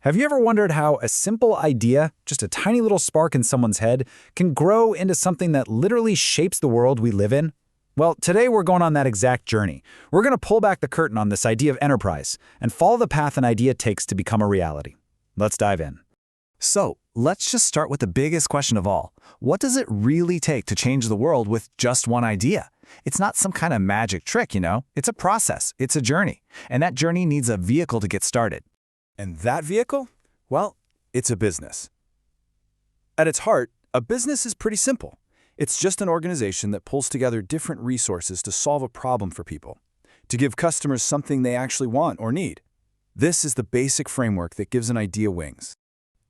Have you ever wondered how a simple idea, just a tiny little spark in someone's head, can grow into something that literally shapes the world we live in? Well, today we're going on that exact journey. We're going to pull back the curtain on this idea of enterprise and follow the path an idea takes to become a reality. Let's dive in. So, let's just start with the biggest question of all. What does it really take to change the world with just one idea? It's not some kind of magic trick, It's a process, it's a journey. And that journey needs a vehicle to get started. And that vehicle? Well, it's a business. At its heart, a business is pretty simple. It's just an organization that pulls together different resources to solve a problem for people, to give customers something they actually want or need. This is the basic framework that gives an idea wings.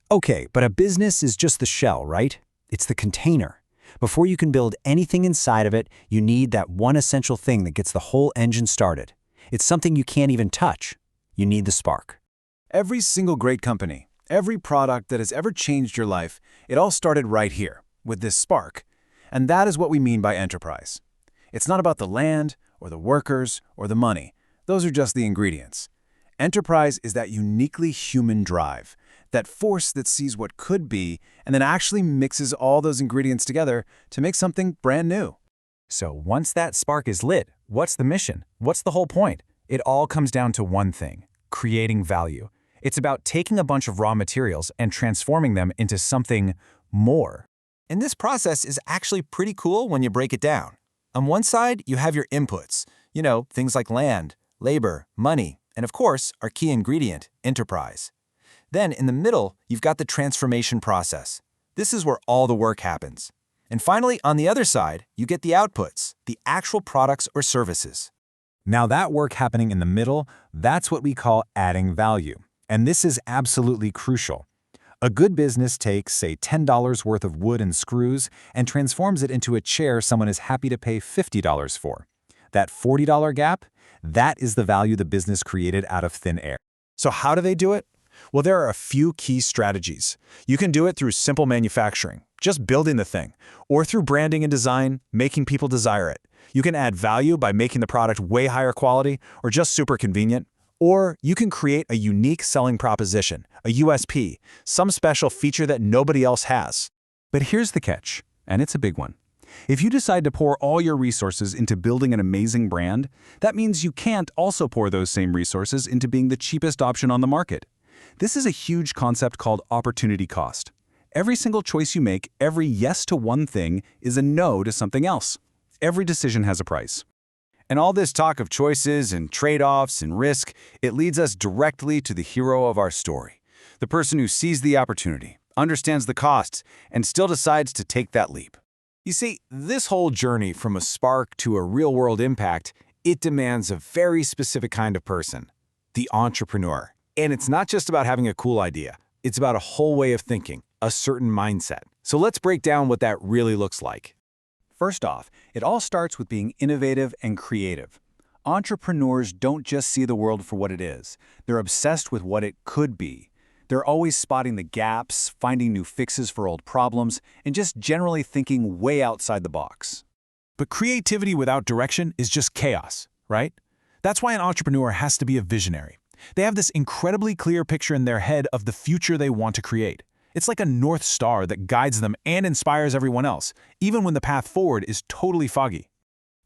Okay, but a business is just the shell, right? It's the container. Before you can build anything inside of it, you need that one essential thing that gets the whole engine started. It's something you can't even touch. You need the spark. Every single great company, every product that has ever changed your life, it all started right here, with this spark. And that is what we mean by enterprise. It's not about the land, or the workers, or the money. Those are just the ingredients. Enterprise is that uniquely human drive, that force that sees what could be and then actually mixes all those ingredients together to make something brand new. So once that spark is lit, what's the mission? What's the whole point? It all comes down to one thing: creating value. It's about taking a bunch of raw materials and transforming them into something more. And this process is actually pretty cool when you break it down. On one side, you have your inputs, things like land, labor, money, and of course, our key ingredient, enterprise. Then in the middle, you've got the transformation process. This is where all the work happens. And finally, on the other side, you get the outputs, the actual products or services. Now that work happening in the middle, that's what we call adding value. And this is absolutely crucial. A good business takes, say, $10 worth of wood and screws and transforms it into a chair someone is happy to pay $50 for. That $40 gap, that is the value the business created out of thin air. So how do they do it? Well, there are a few key strategies. You can do it through simple manufacturing, just building the thing, or through branding and design, making people desire it. You can add value by making the product way higher quality or just super convenient. Or you can create a unique selling proposition, a USP, some special feature that nobody else has. But here's the catch, and it's a big one. If you decide to pour all your resources into building an amazing brand, that means you can't also pour those same resources into being the cheapest option on the market. This is a huge concept called opportunity cost. Every single choice you make, every yes to one thing, is a no to something else. Every decision has a price. And all this talk of choices and trade-offs and risk, it leads us directly to the hero of our story, the person who sees the opportunity, understands the costs, and still decides to take that leap. You see, this whole journey from a spark to a real-world impact, it demands a very specific kind of person, the entrepreneur. And it's not just about having a cool idea. It's about a whole way of thinking, a certain mindset. So let's break down what that really looks like. First off, it all starts with being innovative and creative. Entrepreneurs don't just see the world for what it is. They're obsessed with what it could be. They're always spotting the gaps, finding new fixes for old problems, and just generally thinking way outside the box. But creativity without direction is just chaos, right? That's why an entrepreneur has to be a visionary. They have this incredibly clear picture in their head of the future they want to create. It's like a North Star that guides them and inspires everyone else, even when the path forward is totally foggy.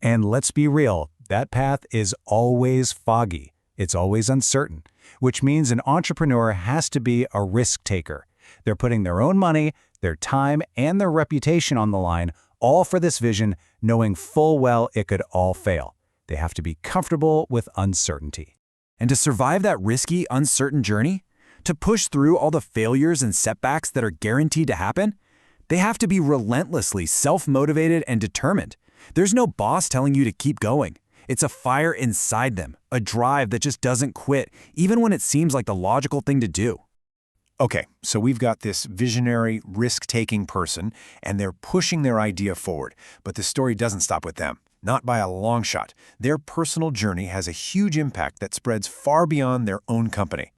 And let's be real, that path is always foggy. It's always uncertain, which means an entrepreneur has to be a risk taker. They're putting their own money, their time, and their reputation on the line, all for this vision, knowing full well it could all fail. They have to be comfortable with uncertainty. And to survive that risky, uncertain journey, to push through all the failures and setbacks that are guaranteed to happen, they have to be relentlessly self-motivated and determined. There's no boss telling you to keep going. It's a fire inside them, a drive that just doesn't quit, even when it seems like the logical thing to do. Okay, so we've got this visionary, risk-taking person, and they're pushing their idea forward. But the story doesn't stop with them. Not by a long shot. Their personal journey has a huge impact that spreads far beyond their own company.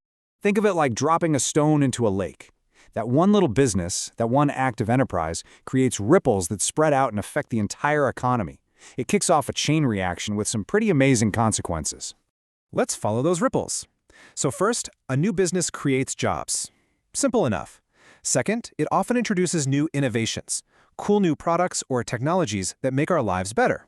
Think of it like dropping a stone into a lake. That one little business, that one act of enterprise, creates ripples that spread out and affect the entire economy. It kicks off a chain reaction with some pretty amazing consequences. Let's follow those ripples. So first, a new business creates jobs. Simple enough. Second, it often introduces new innovations, cool new products or technologies that make our lives better.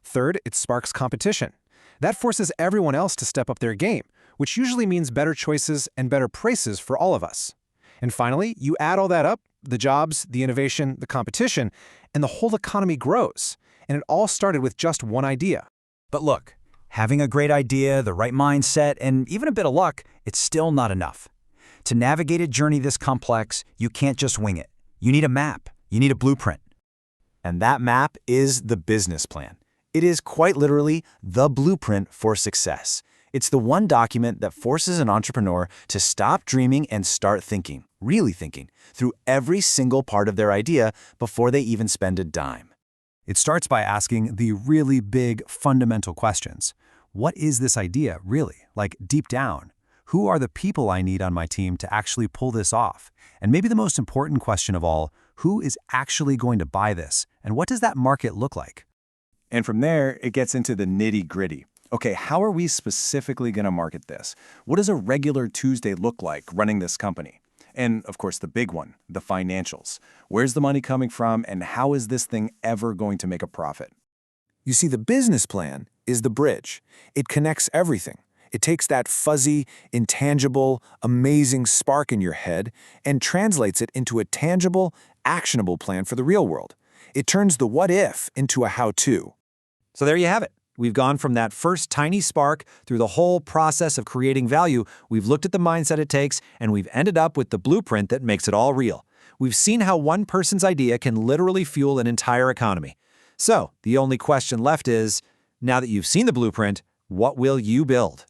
Third, it sparks competition. That forces everyone else to step up their game, which usually means better choices and better prices for all of us. And finally, you add all that up, the jobs, the innovation, the competition, and the whole economy grows. And it all started with just one idea. But look, having a great idea, the right mindset, and even a bit of luck, it's still not enough. To navigate a journey this complex, you can't just wing it. You need a map. You need a blueprint. And that map is the business plan. It is quite literally the blueprint for success. It's the one document that forces an entrepreneur to stop dreaming and start thinking, really thinking, through every single part of their idea before they even spend a dime. It starts by asking the really big, fundamental questions. What is this idea, really? Like, deep down? Who are the people I need on my team to actually pull this off? And maybe the most important question of all, who is actually going to buy this? And what does that market look like? And from there, it gets into the nitty-gritty. Okay, how are we specifically going to market this? What does a regular Tuesday look like running this company? And, of course, the big one, the financials. Where's the money coming from, and how is this thing ever going to make a profit? You see, the business plan is the bridge. It connects everything. It takes that fuzzy, intangible, amazing spark in your head and translates it into a tangible, actionable plan for the real world. It turns the what if into a how-to. So there you have it. We've gone from that first tiny spark through the whole process of creating value. We've looked at the mindset it takes, and we've ended up with the blueprint that makes it all real. We've seen how one person's idea can literally fuel an entire economy. So the only question left is, now that you've seen the blueprint, what will you build?